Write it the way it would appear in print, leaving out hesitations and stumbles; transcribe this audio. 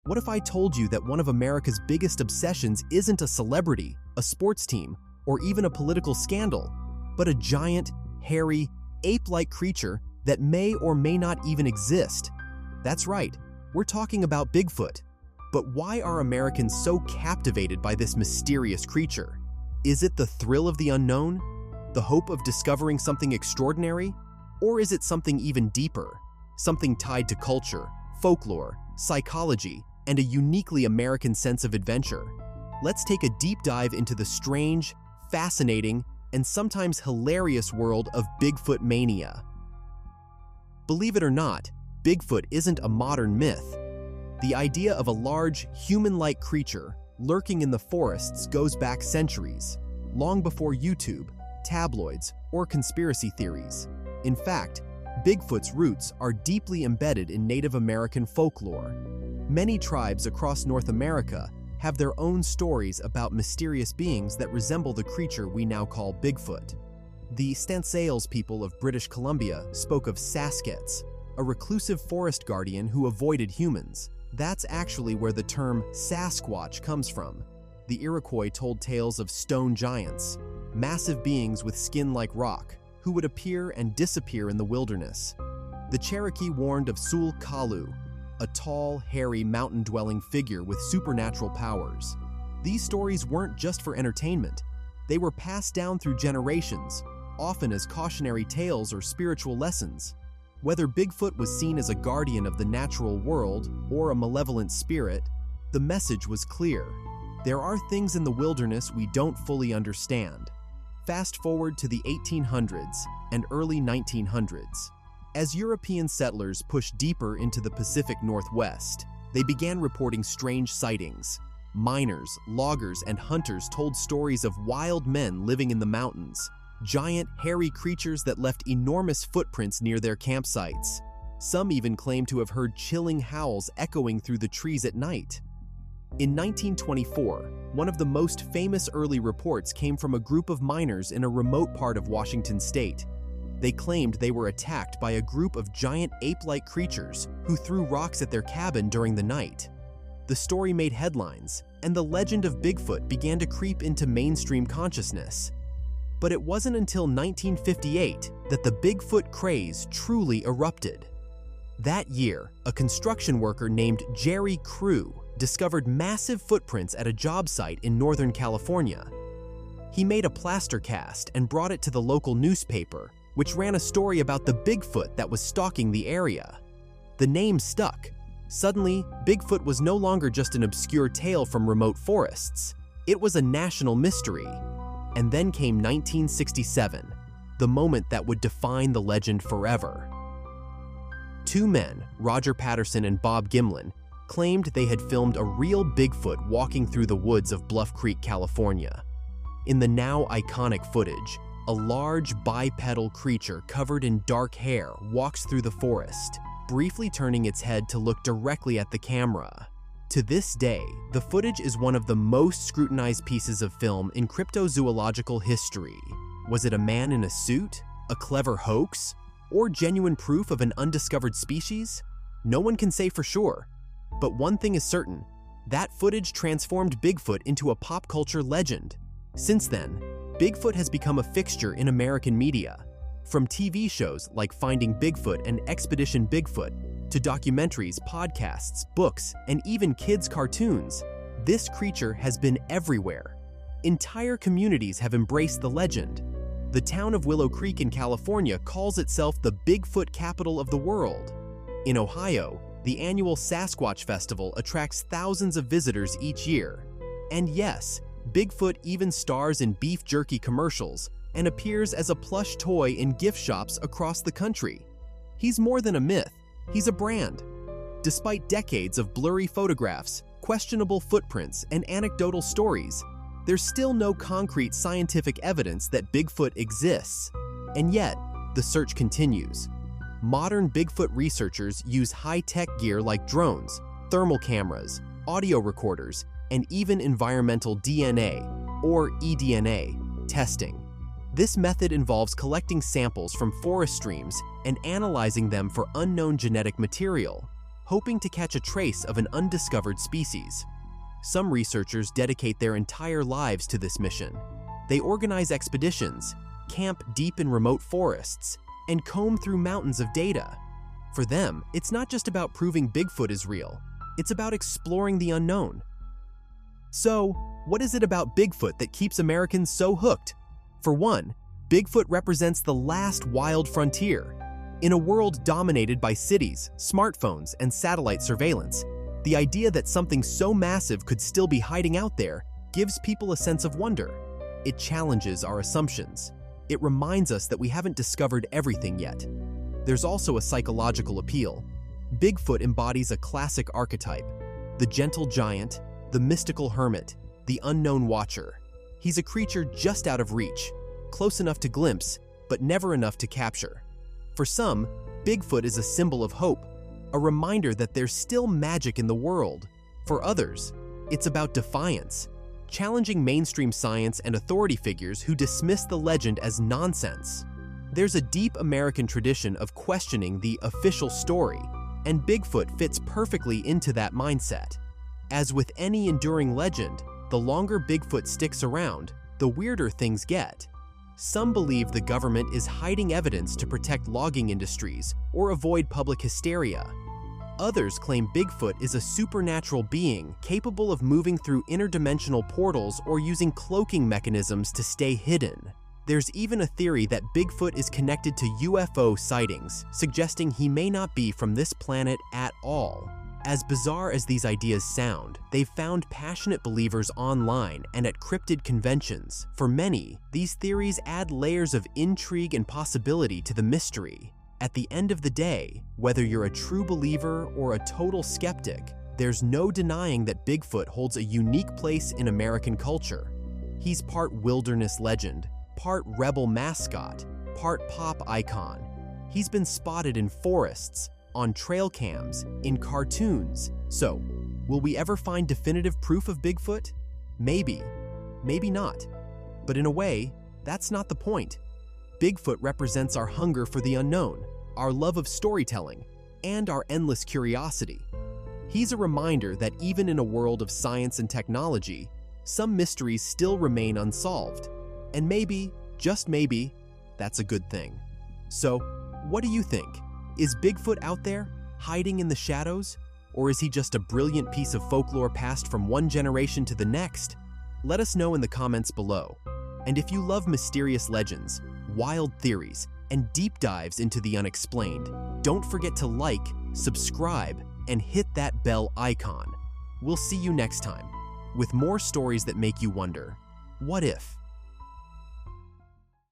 What if I told you that one of America's biggest obsessions isn't a celebrity, a sports team, or even a political scandal, but a giant, hairy, ape-like creature that may or may not even exist? That's right, we're talking about Bigfoot. But why are Americans so captivated by this mysterious creature? Is it the thrill of the unknown? The hope of discovering something extraordinary? Or is it something even deeper? Something tied to culture, folklore, psychology, and a uniquely American sense of adventure? Let's take a deep dive into the strange, fascinating, and sometimes hilarious world of Bigfoot mania. Believe it or not, Bigfoot isn't a modern myth. The idea of a large, human-like creature lurking in the forests goes back centuries, long before YouTube, tabloids, or conspiracy theories. In fact, Bigfoot's roots are deeply embedded in Native American folklore. Many tribes across North America have their own stories about mysterious beings that resemble the creature we now call Bigfoot. The Stantsails people of British Columbia spoke of Saskets, a reclusive forest guardian who avoided humans. That's actually where the term Sasquatch comes from. The Iroquois told tales of stone giants, massive beings with skin like rock, who would appear and disappear in the wilderness. The Cherokee warned of Sul Kalu, a tall, hairy, mountain-dwelling figure with supernatural powers. These stories weren't just for entertainment. They were passed down through generations, often as cautionary tales or spiritual lessons. Whether Bigfoot was seen as a guardian of the natural world or a malevolent spirit, the message was clear. There are things in the wilderness we don't fully understand. Fast forward to the 1800s and early 1900s. As European settlers pushed deeper into the Pacific Northwest, they began reporting strange sightings. Miners, loggers, and hunters told stories of wild men living in the mountains, giant, hairy creatures that left enormous footprints near their campsites. Some even claimed to have heard chilling howls echoing through the trees at night. In 1924, one of the most famous early reports came from a group of miners in a remote part of Washington state. They claimed they were attacked by a group of giant ape-like creatures who threw rocks at their cabin during the night. The story made headlines, and the legend of Bigfoot began to creep into mainstream consciousness. But it wasn't until 1958 that the Bigfoot craze truly erupted. That year, a construction worker named Jerry Crew discovered massive footprints at a job site in Northern California. He made a plaster cast and brought it to the local newspaper, which ran a story about the Bigfoot that was stalking the area. The name stuck. Suddenly, Bigfoot was no longer just an obscure tale from remote forests. It was a national mystery. And then came 1967, the moment that would define the legend forever. Two men, Roger Patterson and Bob Gimlin, claimed they had filmed a real Bigfoot walking through the woods of Bluff Creek, California. In the now iconic footage, a large bipedal creature covered in dark hair walks through the forest, briefly turning its head to look directly at the camera. To this day, the footage is one of the most scrutinized pieces of film in cryptozoological history. Was it a man in a suit, a clever hoax, or genuine proof of an undiscovered species? No one can say for sure. But one thing is certain, that footage transformed Bigfoot into a pop culture legend. Since then, Bigfoot has become a fixture in American media. From TV shows like Finding Bigfoot and Expedition Bigfoot, to documentaries, podcasts, books, and even kids' cartoons, this creature has been everywhere. Entire communities have embraced the legend. The town of Willow Creek in California calls itself the Bigfoot capital of the world. In Ohio, the annual Sasquatch Festival attracts thousands of visitors each year. And yes, Bigfoot even stars in beef jerky commercials and appears as a plush toy in gift shops across the country. He's more than a myth, he's a brand. Despite decades of blurry photographs, questionable footprints, and anecdotal stories, there's still no concrete scientific evidence that Bigfoot exists. And yet, the search continues. Modern Bigfoot researchers use high-tech gear like drones, thermal cameras, audio recorders, and even environmental DNA, or eDNA, testing. This method involves collecting samples from forest streams and analyzing them for unknown genetic material. hoping to catch a trace of an undiscovered species. Some researchers dedicate their entire lives to this mission. They organize expeditions, camp deep in remote forests, and comb through mountains of data. For them, it's not just about proving Bigfoot is real, it's about exploring the unknown. So, what is it about Bigfoot that keeps Americans so hooked? For one, Bigfoot represents the last wild frontier. In a world dominated by cities, smartphones, and satellite surveillance, the idea that something so massive could still be hiding out there gives people a sense of wonder. It challenges our assumptions. It reminds us that we haven't discovered everything yet. There's also a psychological appeal. Bigfoot embodies a classic archetype: the gentle giant, the mystical hermit, the unknown watcher. He's a creature just out of reach, close enough to glimpse, but never enough to capture. For some, Bigfoot is a symbol of hope, a reminder that there's still magic in the world. For others, it's about defiance, challenging mainstream science and authority figures who dismiss the legend as nonsense. There's a deep American tradition of questioning the official story, and Bigfoot fits perfectly into that mindset. As with any enduring legend, the longer Bigfoot sticks around, the weirder things get. Some believe the government is hiding evidence to protect logging industries or avoid public hysteria. Others claim Bigfoot is a supernatural being capable of moving through interdimensional portals or using cloaking mechanisms to stay hidden. There's even a theory that Bigfoot is connected to UFO sightings, suggesting he may not be from this planet at all. As bizarre as these ideas sound, they've found passionate believers online and at cryptid conventions. For many, these theories add layers of intrigue and possibility to the mystery. At the end of the day, whether you're a true believer or a total skeptic, there's no denying that Bigfoot holds a unique place in American culture. He's part wilderness legend, part rebel mascot, part pop icon. He's been spotted in forests, on trail cams, in cartoons. So, will we ever find definitive proof of Bigfoot? Maybe, maybe not. But in a way, that's not the point. Bigfoot represents our hunger for the unknown, our love of storytelling, and our endless curiosity. He's a reminder that even in a world of science and technology, some mysteries still remain unsolved. And maybe, just maybe, that's a good thing. So, what do you think? Is Bigfoot out there, hiding in the shadows? Or is he just a brilliant piece of folklore passed from one generation to the next? Let us know in the comments below. And if you love mysterious legends, wild theories, and deep dives into the unexplained, don't forget to like, subscribe, and hit that bell icon. We'll see you next time, with more stories that make you wonder, what if?